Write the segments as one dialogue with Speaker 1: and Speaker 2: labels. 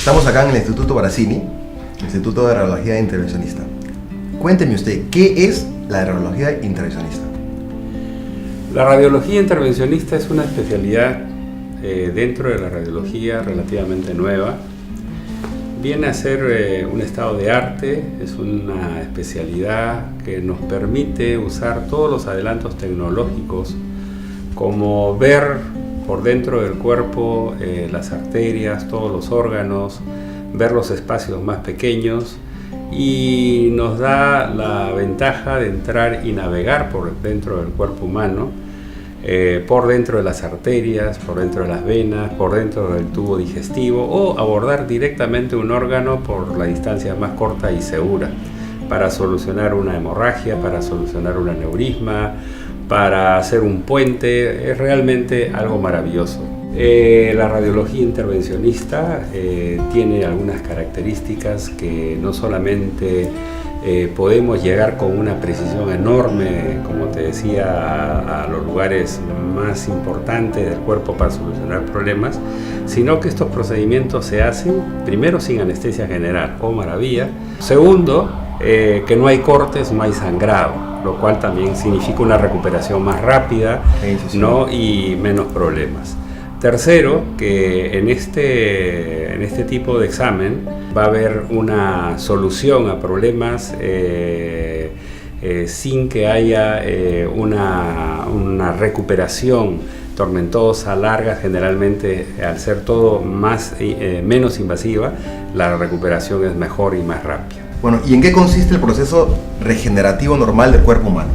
Speaker 1: Estamos acá en el Instituto Baracini, Instituto de Radiología Intervencionista. Cuénteme usted, ¿qué es la radiología intervencionista?
Speaker 2: La radiología intervencionista es una especialidad dentro de la radiología relativamente nueva. Viene a ser un estado de arte, es una especialidad que nos permite usar todos los adelantos tecnológicos, como ver por dentro del cuerpo las arterias, todos los órganos, ver los espacios más pequeños, y nos da la ventaja de entrar y navegar por dentro del cuerpo humano, por dentro de las arterias, por dentro de las venas, por dentro del tubo digestivo, o abordar directamente un órgano por la distancia más corta y segura, para solucionar una hemorragia, para solucionar un aneurisma, para hacer un puente. Es realmente algo maravilloso. La radiología intervencionista tiene algunas características que no solamente podemos llegar con una precisión enorme, como te decía, a los lugares más importantes del cuerpo para solucionar problemas, sino que estos procedimientos se hacen primero sin anestesia general, ¡oh maravilla! Segundo, que no hay cortes, no hay sangrado, lo cual también significa una recuperación más rápida, ¿no? Y menos problemas. Tercero, que en este tipo de examen va a haber una solución a problemas sin que haya una recuperación tormentosa, larga. Generalmente, al ser todo menos invasiva, la recuperación es mejor y más rápida.
Speaker 1: Bueno, ¿y en qué consiste el proceso regenerativo normal del cuerpo humano?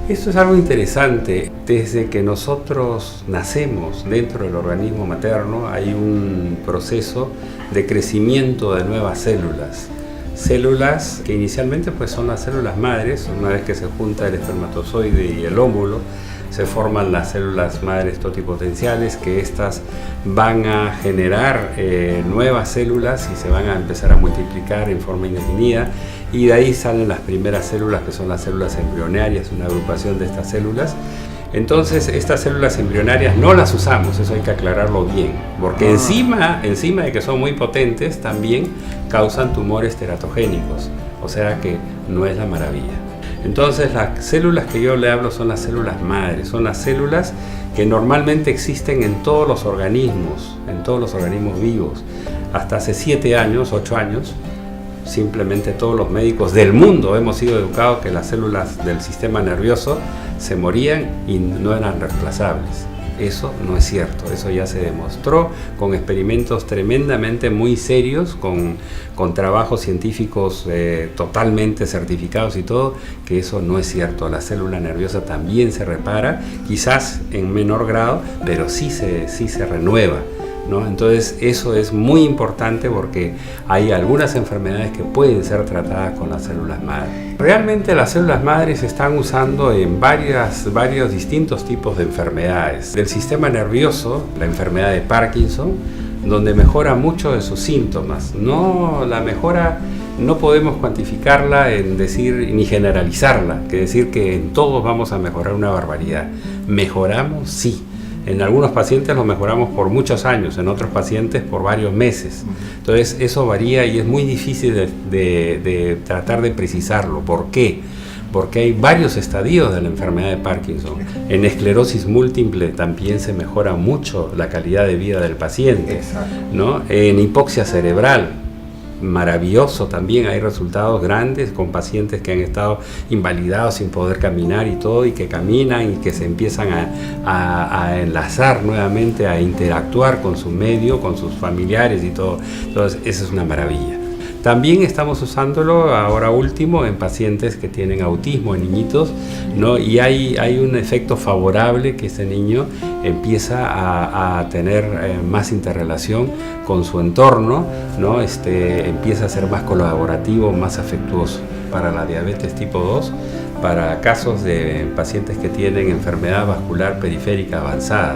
Speaker 2: Esto es algo interesante. Desde que nosotros nacemos dentro del organismo materno hay un proceso de crecimiento de nuevas células. Células que inicialmente pues son las células madres. Una vez que se junta el espermatozoide y el óvulo, se forman las células madres totipotenciales, que estas van a generar nuevas células y se van a empezar a multiplicar en forma indefinida, y de ahí salen las primeras células, que son las células embrionarias, una agrupación de estas células. Entonces, estas células embrionarias no las usamos, eso hay que aclararlo bien, porque encima de que son muy potentes, también causan tumores teratogénicos, o sea que no es la maravilla. Entonces, las células que yo le hablo son las células madres, son las células que normalmente existen en todos los organismos vivos. Hasta hace 7 años, 8 años, simplemente todos los médicos del mundo hemos sido educados que las células del sistema nervioso se morían y no eran reemplazables. Eso no es cierto, eso ya se demostró con experimentos tremendamente muy serios, con trabajos científicos totalmente certificados y todo, que eso no es cierto. La célula nerviosa también se repara, quizás en menor grado, pero sí se renueva, ¿no? Entonces eso es muy importante, porque hay algunas enfermedades que pueden ser tratadas con las células madres. Realmente las células madres se están usando en varios distintos tipos de enfermedades. Del sistema nervioso, la enfermedad de Parkinson, donde mejora mucho de sus síntomas. La mejora no podemos cuantificarla en decir ni generalizarla, que decir que en todos vamos a mejorar una barbaridad. ¿Mejoramos? Sí. En algunos pacientes lo mejoramos por muchos años, en otros pacientes por varios meses. Entonces eso varía y es muy difícil de tratar de precisarlo. ¿Por qué? Porque hay varios estadios de la enfermedad de Parkinson. En esclerosis múltiple también se mejora mucho la calidad de vida del paciente, ¿no? En hipoxia cerebral, maravilloso también, hay resultados grandes con pacientes que han estado invalidados sin poder caminar y todo, y que caminan y que se empiezan a enlazar nuevamente, a interactuar con su medio, con sus familiares y todo. Entonces, eso es una maravilla. También estamos usándolo ahora último en pacientes que tienen autismo, en niñitos, ¿no? Y hay un efecto favorable, que ese niño empieza a tener más interrelación con su entorno, ¿no? Empieza a ser más colaborativo, más afectuoso. Para la diabetes tipo 2, para casos de pacientes que tienen enfermedad vascular periférica avanzada,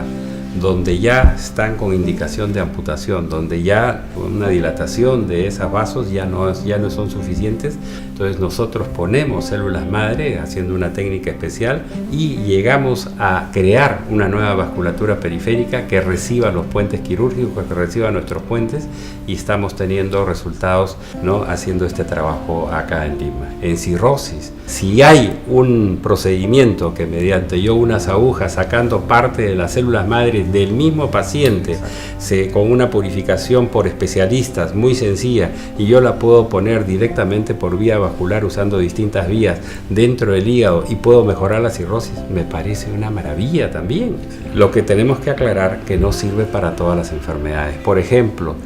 Speaker 2: donde ya están con indicación de amputación, donde ya una dilatación de esos vasos ya no son suficientes. Entonces nosotros ponemos células madre haciendo una técnica especial y llegamos a crear una nueva vasculatura periférica que reciba los puentes quirúrgicos, que reciba nuestros puentes, y estamos teniendo resultados, ¿no?, haciendo este trabajo acá en Lima. En cirrosis, si hay un procedimiento que mediante unas agujas sacando parte de las células madres del mismo paciente, con una purificación por especialistas muy sencilla, y yo la puedo poner directamente por vía vascular usando distintas vías dentro del hígado y puedo mejorar la cirrosis, me parece una maravilla también. Lo que tenemos que aclarar que no sirve para todas las enfermedades. Por ejemplo,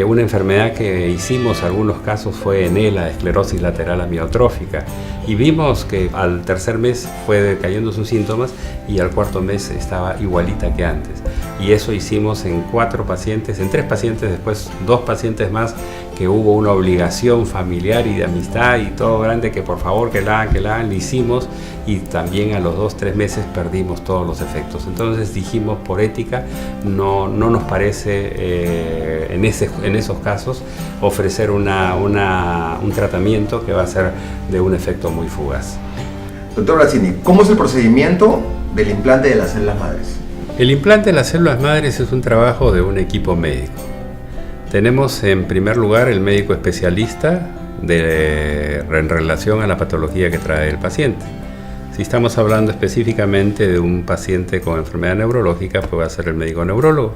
Speaker 2: una enfermedad que hicimos algunos casos fue ELA, esclerosis lateral amiotrófica, y vimos que al tercer mes fue decayendo sus síntomas y al cuarto mes estaba igualita que antes. Y eso hicimos en 4 pacientes, en 3 pacientes, después 2 pacientes más, que hubo una obligación familiar y de amistad y todo grande, que por favor que la hagan, lo hicimos, y también a los 2-3 meses perdimos todos los efectos. Entonces dijimos, por ética, no nos parece en esos casos ofrecer un tratamiento que va a ser de un efecto muy fugaz.
Speaker 1: Doctor Braccini, ¿cómo es el procedimiento del implante de las células madres?
Speaker 2: El implante de las células madres es un trabajo de un equipo médico. Tenemos en primer lugar el médico especialista en relación a la patología que trae el paciente. Si estamos hablando específicamente de un paciente con enfermedad neurológica, pues va a ser el médico neurólogo.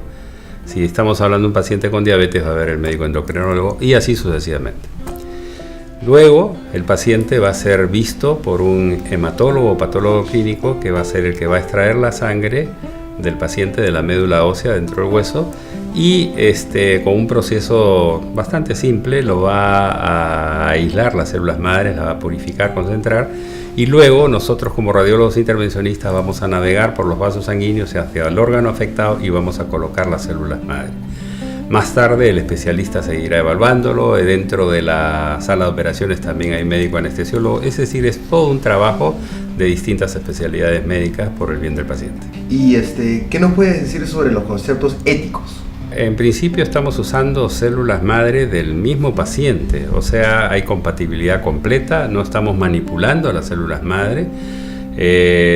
Speaker 2: Si estamos hablando de un paciente con diabetes, va a haber el médico endocrinólogo, y así sucesivamente. Luego, el paciente va a ser visto por un hematólogo o patólogo clínico, que va a ser el que va a extraer la sangre del paciente de la médula ósea dentro del hueso, y con un proceso bastante simple lo va a aislar las células madres, las va a purificar, concentrar, y luego nosotros como radiólogos intervencionistas vamos a navegar por los vasos sanguíneos hacia el órgano afectado y vamos a colocar las células madres. Más tarde el especialista seguirá evaluándolo, dentro de la sala de operaciones también hay médico anestesiólogo, es decir, es todo un trabajo de distintas especialidades médicas por el bien del paciente.
Speaker 1: ¿Y qué nos puedes decir sobre los conceptos éticos?
Speaker 2: En principio estamos usando células madre del mismo paciente, o sea, hay compatibilidad completa, no estamos manipulando a las células madre.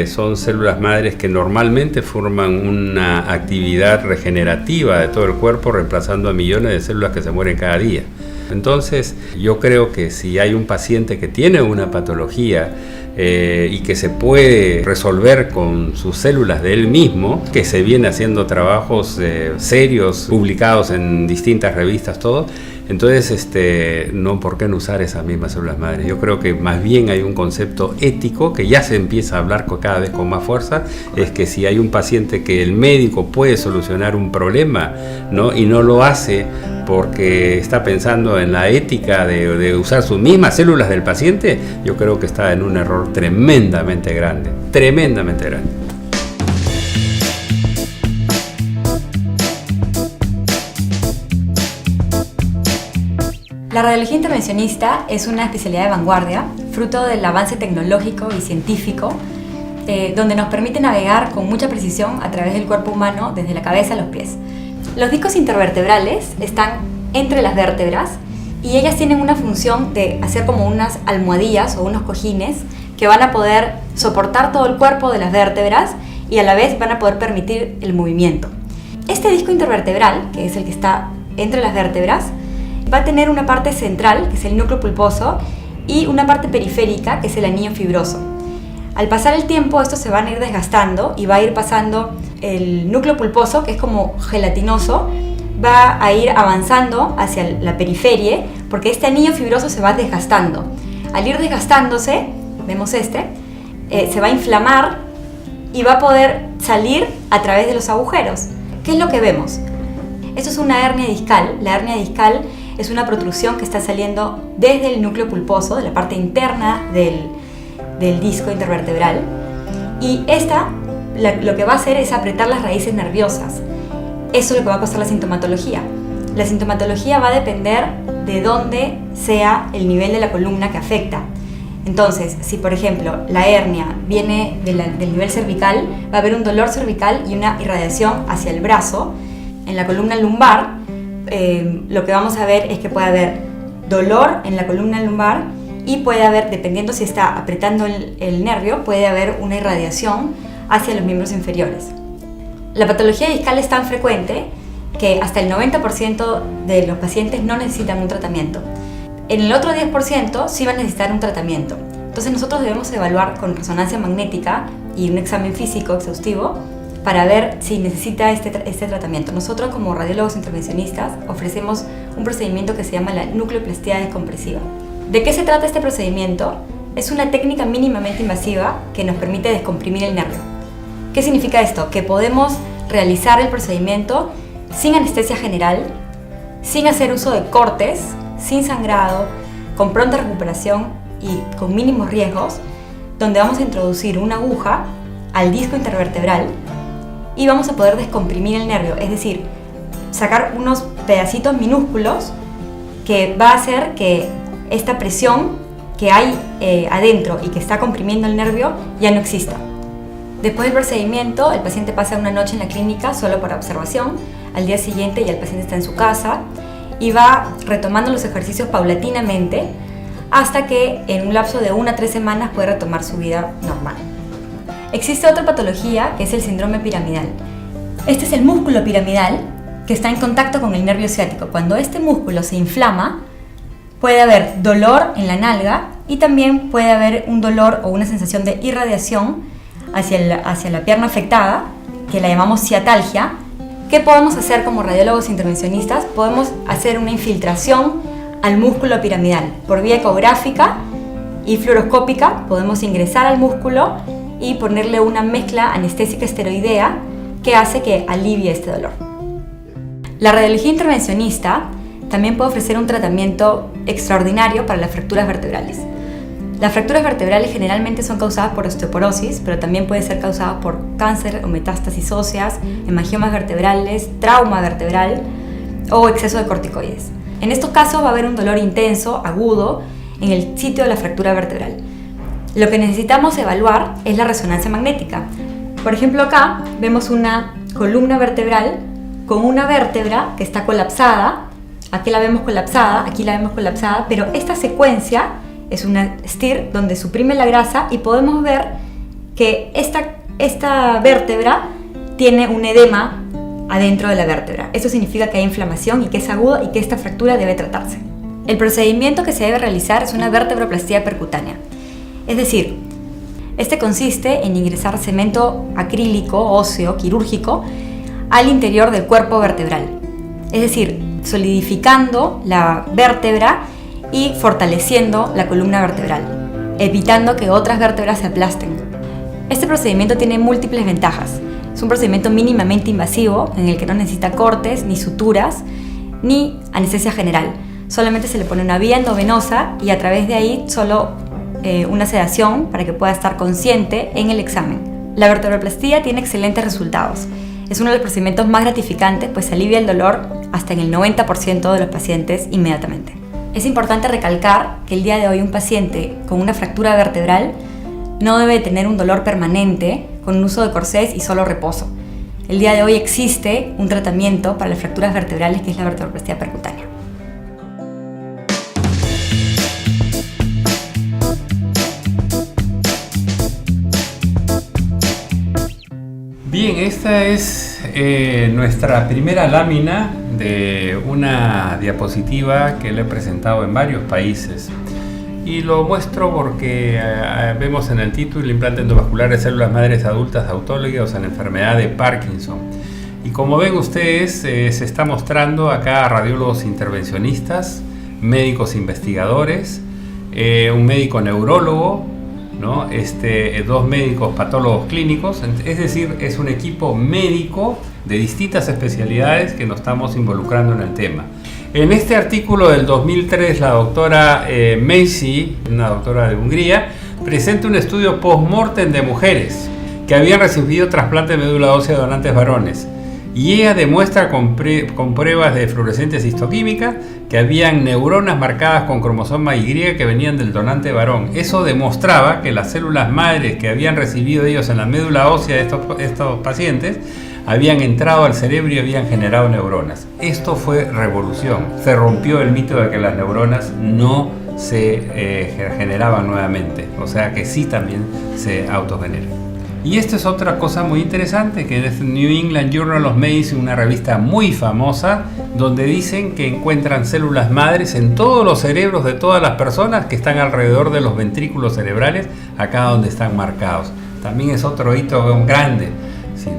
Speaker 2: Son células madres que normalmente forman una actividad regenerativa de todo el cuerpo, reemplazando a millones de células que se mueren cada día. Entonces, yo creo que si hay un paciente que tiene una patología y que se puede resolver con sus células de él mismo, que se viene haciendo trabajos serios, publicados en distintas revistas, todo, entonces no, ¿por qué no usar esas mismas células madres? Yo creo que más bien hay un concepto ético que ya se empieza a hablar cada vez con más fuerza, es que si hay un paciente que el médico puede solucionar un problema, ¿no?, y no lo hace porque está pensando en la ética de usar sus mismas células del paciente, yo creo que está en un error tremendamente grande, tremendamente grande.
Speaker 3: La radiología intervencionista es una especialidad de vanguardia, fruto del avance tecnológico y científico, donde nos permite navegar con mucha precisión a través del cuerpo humano desde la cabeza a los pies. Los discos intervertebrales están entre las vértebras y ellas tienen una función de hacer como unas almohadillas o unos cojines que van a poder soportar todo el cuerpo de las vértebras y a la vez van a poder permitir el movimiento. Este disco intervertebral, que es el que está entre las vértebras, va a tener una parte central, que es el núcleo pulposo, y una parte periférica, que es el anillo fibroso. Al pasar el tiempo, estos se van a ir desgastando y va a ir pasando el núcleo pulposo, que es como gelatinoso, va a ir avanzando hacia la periferia, porque este anillo fibroso se va desgastando. Al ir desgastándose, vemos se va a inflamar y va a poder salir a través de los agujeros. ¿Qué es lo que vemos? Esto es una hernia discal. La hernia discal es una protrusión que está saliendo desde el núcleo pulposo, de la parte interna del disco intervertebral, y lo que va a hacer es apretar las raíces nerviosas. Eso es lo que va a causar la sintomatología. La sintomatología va a depender de dónde sea el nivel de la columna que afecta. Entonces, si por ejemplo la hernia viene del nivel cervical, va a haber un dolor cervical y una irradiación hacia el brazo. En la columna lumbar, lo que vamos a ver es que puede haber dolor en la columna lumbar y puede haber, dependiendo si está apretando el nervio, puede haber una irradiación hacia los miembros inferiores. La patología discal es tan frecuente que hasta el 90% de los pacientes no necesitan un tratamiento. En el otro 10% sí va a necesitar un tratamiento. Entonces nosotros debemos evaluar con resonancia magnética y un examen físico exhaustivo para ver si necesita este tratamiento. Nosotros como radiólogos intervencionistas ofrecemos un procedimiento que se llama la nucleoplastía descompresiva. ¿De qué se trata este procedimiento? Es una técnica mínimamente invasiva que nos permite descomprimir el nervio. ¿Qué significa esto? Que podemos realizar el procedimiento sin anestesia general, sin hacer uso de cortes, sin sangrado, con pronta recuperación y con mínimos riesgos, donde vamos a introducir una aguja al disco intervertebral y vamos a poder descomprimir el nervio, es decir, sacar unos pedacitos minúsculos que va a hacer que esta presión que hay adentro y que está comprimiendo el nervio ya no exista. Después del procedimiento, el paciente pasa una noche en la clínica solo para observación. Al día siguiente ya el paciente está en su casa y va retomando los ejercicios paulatinamente hasta que en un lapso de 1 a 3 semanas puede retomar su vida normal. Existe otra patología que es el síndrome piramidal. Este es el músculo piramidal que está en contacto con el nervio ciático. Cuando este músculo se inflama, puede haber dolor en la nalga y también puede haber un dolor o una sensación de irradiación hacia la pierna afectada, que la llamamos ciatalgia. ¿Qué podemos hacer como radiólogos intervencionistas? Podemos hacer una infiltración al músculo piramidal por vía ecográfica y fluoroscópica. Podemos ingresar al músculo y ponerle una mezcla anestésica esteroidea que hace que alivie este dolor. La radiología intervencionista también puede ofrecer un tratamiento extraordinario para las fracturas vertebrales. Las fracturas vertebrales generalmente son causadas por osteoporosis, pero también puede ser causadas por cáncer o metástasis óseas, hemangiomas vertebrales, trauma vertebral o exceso de corticoides. En estos casos va a haber un dolor intenso, agudo, en el sitio de la fractura vertebral. Lo que necesitamos evaluar es la resonancia magnética. Por ejemplo, acá vemos una columna vertebral con una vértebra que está colapsada. Aquí la vemos colapsada, aquí la vemos colapsada, pero esta secuencia es una STIR donde suprime la grasa y podemos ver que esta vértebra tiene un edema adentro de la vértebra. Esto significa que hay inflamación y que es agudo y que esta fractura debe tratarse. El procedimiento que se debe realizar es una vertebroplastía percutánea. Es decir, este consiste en ingresar cemento acrílico óseo quirúrgico al interior del cuerpo vertebral. Es decir, solidificando la vértebra y fortaleciendo la columna vertebral, evitando que otras vértebras se aplasten. Este procedimiento tiene múltiples ventajas. Es un procedimiento mínimamente invasivo en el que no necesita cortes, ni suturas, ni anestesia general. Solamente se le pone una vía endovenosa y a través de ahí solo una sedación para que pueda estar consciente en el examen. La vertebroplastía tiene excelentes resultados. Es uno de los procedimientos más gratificantes, pues alivia el dolor hasta en el 90% de los pacientes inmediatamente. Es importante recalcar que el día de hoy un paciente con una fractura vertebral no debe tener un dolor permanente con un uso de corsés y solo reposo. El día de hoy existe un tratamiento para las fracturas vertebrales que es la vertebroplastía percutánea.
Speaker 2: Bien, esta es nuestra primera lámina de una diapositiva que le he presentado en varios países y lo muestro porque vemos en el título el implante endovascular de células madres adultas autólogas en la enfermedad de Parkinson. Y como ven ustedes, se está mostrando acá a radiólogos intervencionistas, médicos investigadores, un médico neurólogo, ¿no? 2 médicos patólogos clínicos, es decir, es un equipo médico de distintas especialidades que nos estamos involucrando en el tema. En este artículo del 2003, la doctora Macy, una doctora de Hungría, presenta un estudio post-mortem de mujeres que habían recibido trasplante de médula ósea de donantes varones. Y ella demuestra con pruebas de fluorescencia histoquímica que habían neuronas marcadas con cromosoma Y que venían del donante varón. Eso demostraba que las células madres que habían recibido ellos en la médula ósea de estos pacientes habían entrado al cerebro y habían generado neuronas. Esto fue revolución. Se rompió el mito de que las neuronas no se generaban nuevamente, o sea que sí también se autogeneran. Y esta es otra cosa muy interesante, que es New England Journal of Medicine, una revista muy famosa, donde dicen que encuentran células madres en todos los cerebros de todas las personas que están alrededor de los ventrículos cerebrales, acá donde están marcados. También es otro hito grande.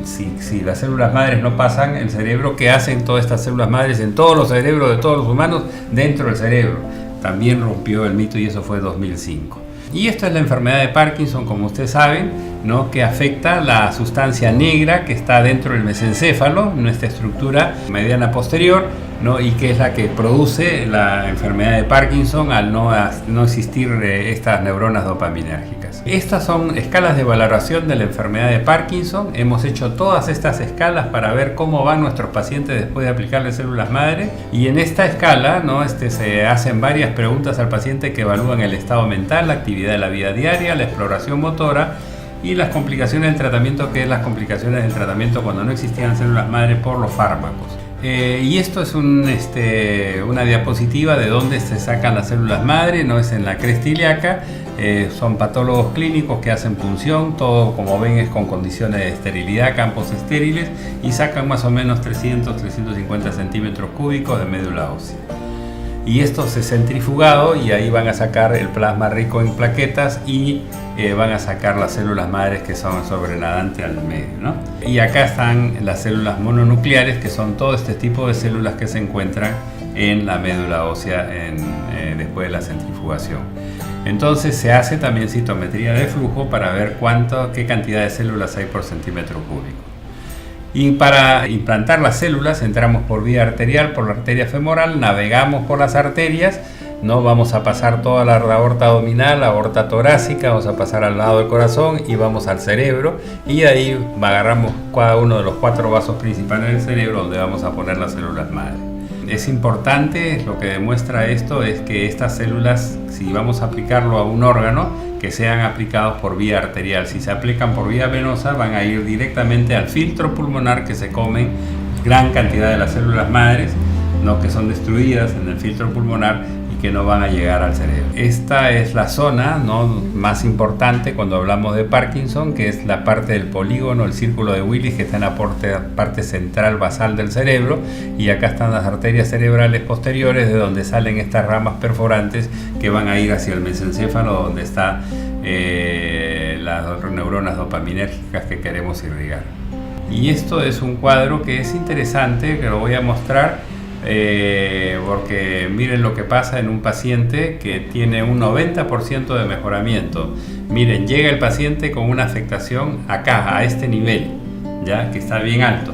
Speaker 2: Si las células madres no pasan el cerebro, ¿qué hacen todas estas células madres en todos los cerebros de todos los humanos dentro del cerebro? También rompió el mito y eso fue 2005. Y esto es la enfermedad de Parkinson, como ustedes saben, ¿no? Que afecta la sustancia negra que está dentro del mesencéfalo, nuestra estructura mediana posterior, ¿no? Y que es la que produce la enfermedad de Parkinson al no existir estas neuronas dopaminérgicas. Estas son escalas de valoración de la enfermedad de Parkinson. Hemos hecho todas estas escalas para ver cómo van nuestros pacientes después de aplicarle células madre, y en esta escala, ¿no? Se hacen varias preguntas al paciente que evalúan el estado mental, la actividad de la vida diaria, la exploración motora y las complicaciones del tratamiento, que es las complicaciones del tratamiento cuando no existían células madre por los fármacos. Y esto es una diapositiva de dónde se sacan las células madre, no es en la cresta ilíaca. Son patólogos clínicos que hacen punción, todo como ven es con condiciones de esterilidad, campos estériles, y sacan más o menos 300-350 centímetros cúbicos de médula ósea. Y esto se centrifugado y ahí van a sacar el plasma rico en plaquetas y van a sacar las células madres que son sobrenadantes al medio, ¿no? Y acá están las células mononucleares, que son todo este tipo de células que se encuentran en la médula ósea después de la centrifugación. Entonces se hace también citometría de flujo para ver qué cantidad de células hay por centímetro cúbico. Y para implantar las células entramos por vía arterial, por la arteria femoral, navegamos por las arterias, no vamos a pasar toda la aorta abdominal, la aorta torácica, vamos a pasar al lado del corazón y vamos al cerebro, y ahí agarramos cada uno de los 4 vasos principales del cerebro donde vamos a poner las células madre. Es importante, lo que demuestra esto es que estas células, si vamos a aplicarlo a un órgano, que sean aplicados por vía arterial. Si se aplican por vía venosa, van a ir directamente al filtro pulmonar, que se comen gran cantidad de las células madres, ¿no? Que son destruidas en el filtro pulmonar y que no van a llegar al cerebro. Esta es la zona, ¿no?, más importante cuando hablamos de Parkinson, que es la parte del polígono, el círculo de Willis, que está en la parte central basal del cerebro, y acá están las arterias cerebrales posteriores, de donde salen estas ramas perforantes que van a ir hacia el mesencéfalo, donde están las neuronas dopaminérgicas que queremos irrigar. Y esto es un cuadro que es interesante, que lo voy a mostrar, porque miren lo que pasa en un paciente que tiene un 90% de mejoramiento. Miren, llega el paciente con una afectación acá, a este nivel, ya que está bien alto.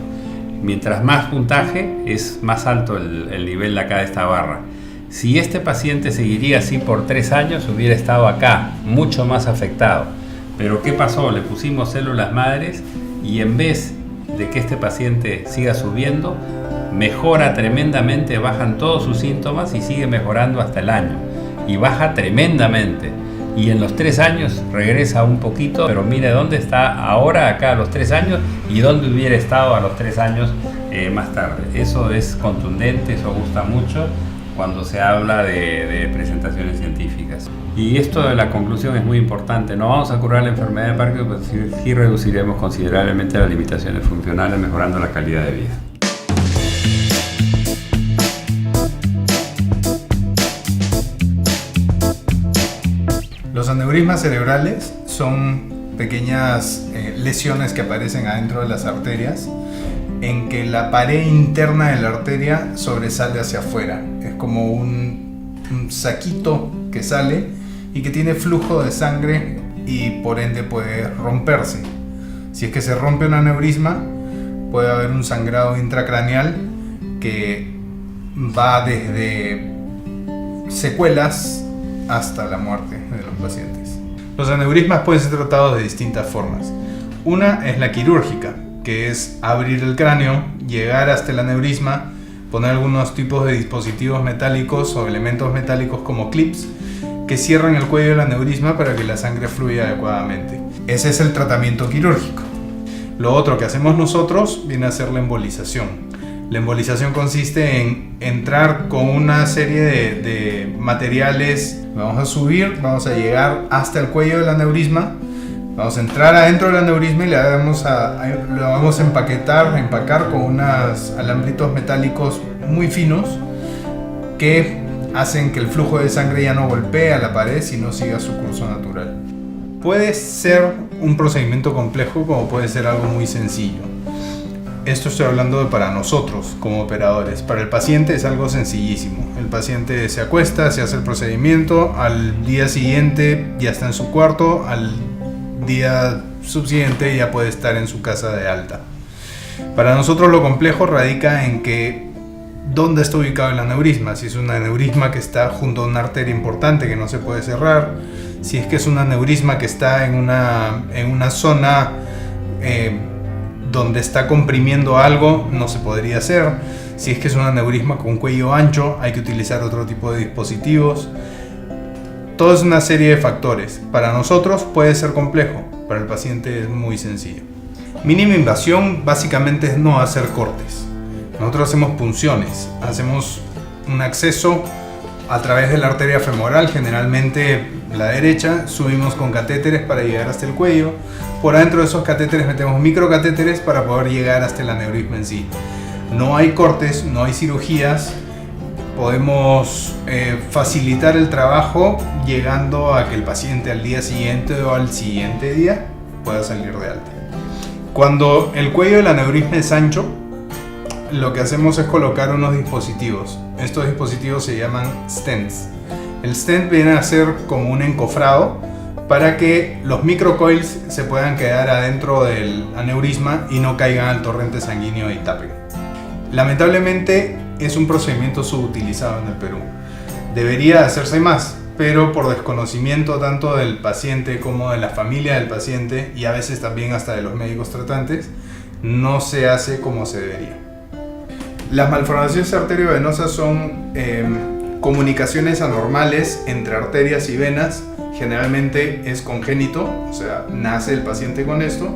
Speaker 2: Mientras más puntaje, es más alto el nivel de acá de esta barra. Si este paciente seguiría así por 3 años, hubiera estado acá, mucho más afectado. Pero ¿qué pasó? Le pusimos células madres y en vez de que este paciente siga subiendo, mejora tremendamente, bajan todos sus síntomas y sigue mejorando hasta el año. Y baja tremendamente. Y en los 3 años regresa un poquito, pero mire dónde está ahora, acá a los 3 años, y dónde hubiera estado a los 3 años más tarde. Eso es contundente, eso gusta mucho cuando se habla de presentaciones científicas. Y esto de la conclusión es muy importante. No vamos a curar la enfermedad de Parkinson, pero sí reduciremos considerablemente las limitaciones funcionales, mejorando la calidad de vida.
Speaker 4: Los aneurismas cerebrales son pequeñas lesiones que aparecen adentro de las arterias, en que la pared interna de la arteria sobresale hacia afuera. Es como un saquito que sale y que tiene flujo de sangre y por ende puede romperse. Si es que se rompe un aneurisma, puede haber un sangrado intracraneal que va desde secuelas hasta la muerte de los pacientes. Los aneurismas pueden ser tratados de distintas formas. Una es la quirúrgica, que es abrir el cráneo, llegar hasta el aneurisma, poner algunos tipos de dispositivos metálicos o elementos metálicos como clips que cierran el cuello del aneurisma para que la sangre fluya adecuadamente. Ese es el tratamiento quirúrgico. Lo otro que hacemos nosotros viene a ser la embolización. La embolización consiste en entrar con una serie de materiales. Vamos a subir, vamos a llegar hasta el cuello del aneurisma, vamos a entrar adentro del aneurisma y lo vamos a empacar con unos alambritos metálicos muy finos que hacen que el flujo de sangre ya no golpee a la pared, sino siga su curso natural. Puede ser un procedimiento complejo como puede ser algo muy sencillo. Esto estoy hablando de para nosotros como operadores. Para el paciente es algo sencillísimo. El paciente se acuesta, se hace el procedimiento, al día siguiente ya está en su cuarto, al día subsiguiente ya puede estar en su casa de alta. Para nosotros lo complejo radica en que dónde está ubicado el aneurisma. Si es un aneurisma que está junto a una arteria importante que no se puede cerrar, si es que es un aneurisma que está en una zona donde está comprimiendo algo, no se podría hacer. Si es que es un aneurisma con cuello ancho, hay que utilizar otro tipo de dispositivos. Todo es una serie de factores. Para nosotros puede ser complejo, para el paciente es muy sencillo. Mínima invasión básicamente es no hacer cortes. Nosotros hacemos punciones, hacemos un acceso a través de la arteria femoral, generalmente la derecha, subimos con catéteres para llegar hasta el cuello. Por adentro de esos catéteres metemos microcatéteres para poder llegar hasta el aneurisma en sí. No hay cortes, no hay cirugías. Podemos facilitar el trabajo llegando a que el paciente al día siguiente o al siguiente día pueda salir de alta. Cuando el cuello del aneurisma es ancho, lo que hacemos es colocar unos dispositivos. Estos dispositivos se llaman stents. El stent viene a ser como un encofrado para que los microcoils se puedan quedar adentro del aneurisma y no caigan al torrente sanguíneo y tapen. Lamentablemente es un procedimiento subutilizado en el Perú. Debería hacerse más, pero por desconocimiento tanto del paciente como de la familia del paciente y a veces también hasta de los médicos tratantes, no se hace como se debería. Las malformaciones arteriovenosas son comunicaciones anormales entre arterias y venas. Generalmente es congénito, o sea, nace el paciente con esto,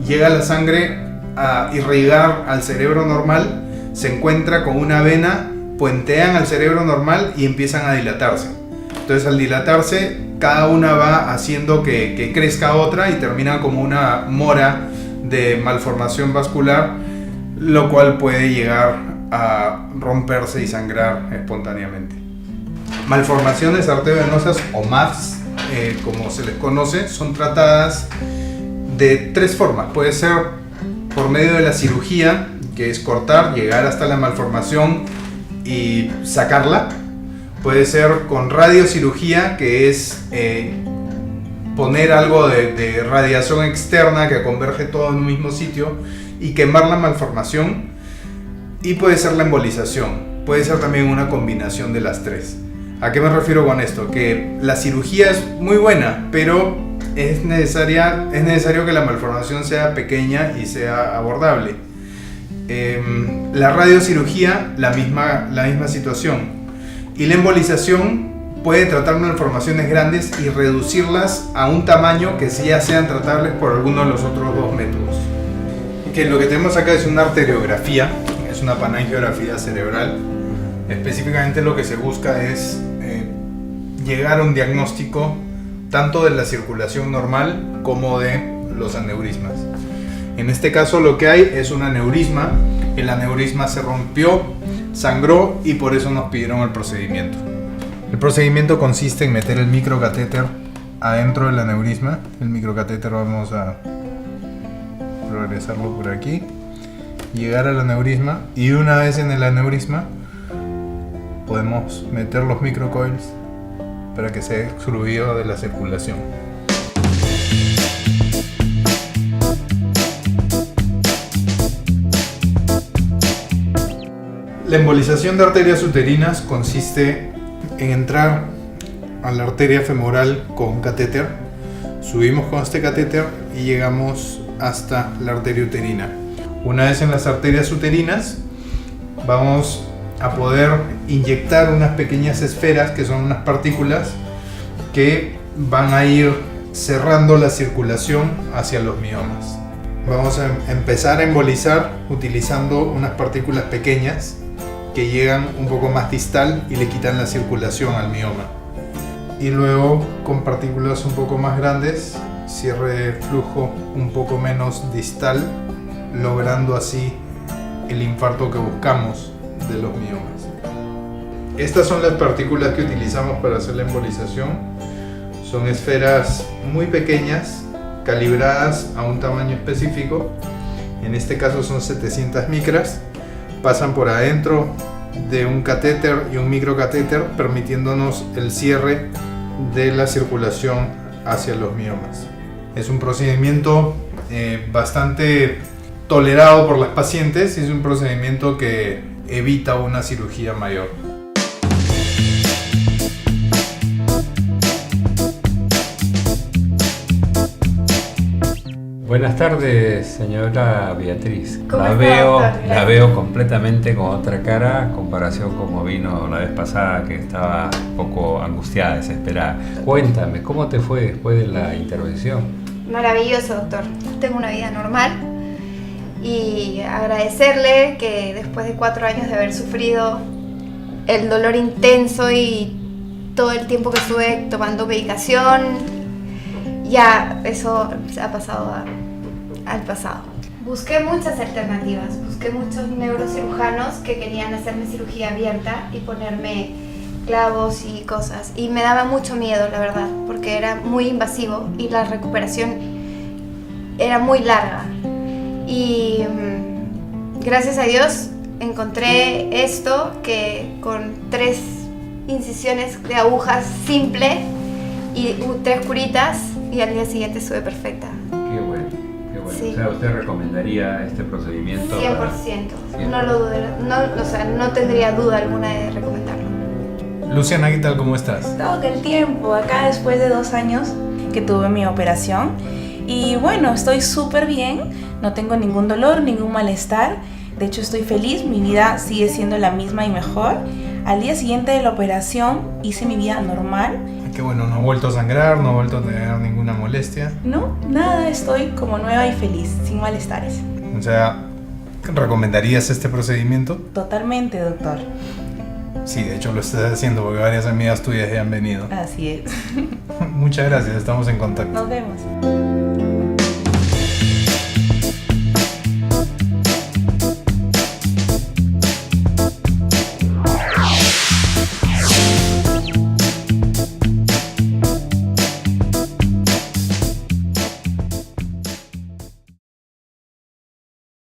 Speaker 4: llega la sangre a irrigar al cerebro normal, se encuentra con una vena, puentean al cerebro normal y empiezan a dilatarse. Entonces al dilatarse, cada una va haciendo que crezca otra y termina como una mora de malformación vascular, lo cual puede llegar a romperse y sangrar espontáneamente. Malformaciones arteriovenosas o MAVs, como se les conoce, son tratadas de tres formas. Puede ser por medio de la cirugía, que es cortar, llegar hasta la malformación y sacarla. Puede ser con radiocirugía, que es poner algo de radiación externa que converge todo en un mismo sitio y quemar la malformación. Y puede ser la embolización. Puede ser también una combinación de las tres. ¿A qué me refiero con esto? Que la cirugía es muy buena, pero es necesario que la malformación sea pequeña y sea abordable. La radiocirugía, la misma situación. Y la embolización puede tratar malformaciones grandes y reducirlas a un tamaño que ya sean tratables por alguno de los otros dos métodos. Que lo que tenemos acá es una arteriografía, es una panangiografía cerebral. Específicamente lo que se busca es llegar a un diagnóstico tanto de la circulación normal como de los aneurismas. En este caso lo que hay es un aneurisma, el aneurisma se rompió, sangró y por eso nos pidieron el procedimiento. El procedimiento consiste en meter el microcatéter adentro del aneurisma. El microcatéter vamos a regresarlo por aquí, llegar al aneurisma y una vez en el aneurisma podemos meter los microcoils para que sea excluido de la circulación. La embolización de arterias uterinas consiste en entrar a la arteria femoral con un catéter, subimos con este catéter y llegamos hasta la arteria uterina. Una vez en las arterias uterinas, vamos a poder inyectar unas pequeñas esferas que son unas partículas que van a ir cerrando la circulación hacia los miomas. Vamos a empezar a embolizar utilizando unas partículas pequeñas que llegan un poco más distal y le quitan la circulación al mioma. Y luego con partículas un poco más grandes, cierre de flujo un poco menos distal, logrando así el infarto que buscamos de los miomas. Estas son las partículas que utilizamos para hacer la embolización. Son esferas muy pequeñas, calibradas a un tamaño específico. En este caso son 700 micras. Pasan por adentro de un catéter y un microcatéter, permitiéndonos el cierre de la circulación hacia los miomas. Es un procedimiento bastante tolerado por las pacientes y es un procedimiento que evita una cirugía mayor.
Speaker 2: Buenas tardes, señora Beatriz.
Speaker 3: ¿Cómo
Speaker 2: La
Speaker 3: está,
Speaker 2: veo,
Speaker 3: doctor?
Speaker 2: la veo completamente con otra cara en comparación como vino la vez pasada, que estaba un poco angustiada, desesperada. Cuéntame, ¿cómo te fue después de la intervención?
Speaker 5: Maravilloso, doctor. Tengo una vida normal y agradecerle que después de 4 años de haber sufrido el dolor intenso y todo el tiempo que estuve tomando medicación, ya eso ha pasado al pasado. Busqué muchas alternativas, busqué muchos neurocirujanos que querían hacerme cirugía abierta y ponerme clavos y cosas, y me daba mucho miedo, la verdad, porque era muy invasivo y la recuperación era muy larga. Y gracias a Dios encontré esto, que con 3 incisiones de agujas simple y 3 curitas, y al día siguiente estuve perfecta.
Speaker 2: Qué bueno, qué bueno.
Speaker 5: Sí.
Speaker 2: O sea, ¿usted recomendaría este procedimiento?
Speaker 5: 100%, no lo dudé, no tendría duda alguna de recomendarlo.
Speaker 4: Luciana, ¿qué tal? ¿Cómo estás?
Speaker 6: Todo el tiempo, acá después de 2 años que tuve mi operación. Y bueno, estoy súper bien, no tengo ningún dolor, ningún malestar. De hecho, estoy feliz, mi vida sigue siendo la misma y mejor. Al día siguiente de la operación hice mi vida normal.
Speaker 4: Qué bueno, no he vuelto a sangrar, no he vuelto a tener ninguna molestia.
Speaker 6: No, nada, estoy como nueva y feliz, sin malestares.
Speaker 4: O sea, ¿recomendarías este procedimiento?
Speaker 6: Totalmente, doctor.
Speaker 4: Sí, de hecho lo estás haciendo porque varias amigas tuyas ya han venido.
Speaker 6: Así es.
Speaker 4: Muchas gracias, estamos en contacto.
Speaker 6: Nos vemos.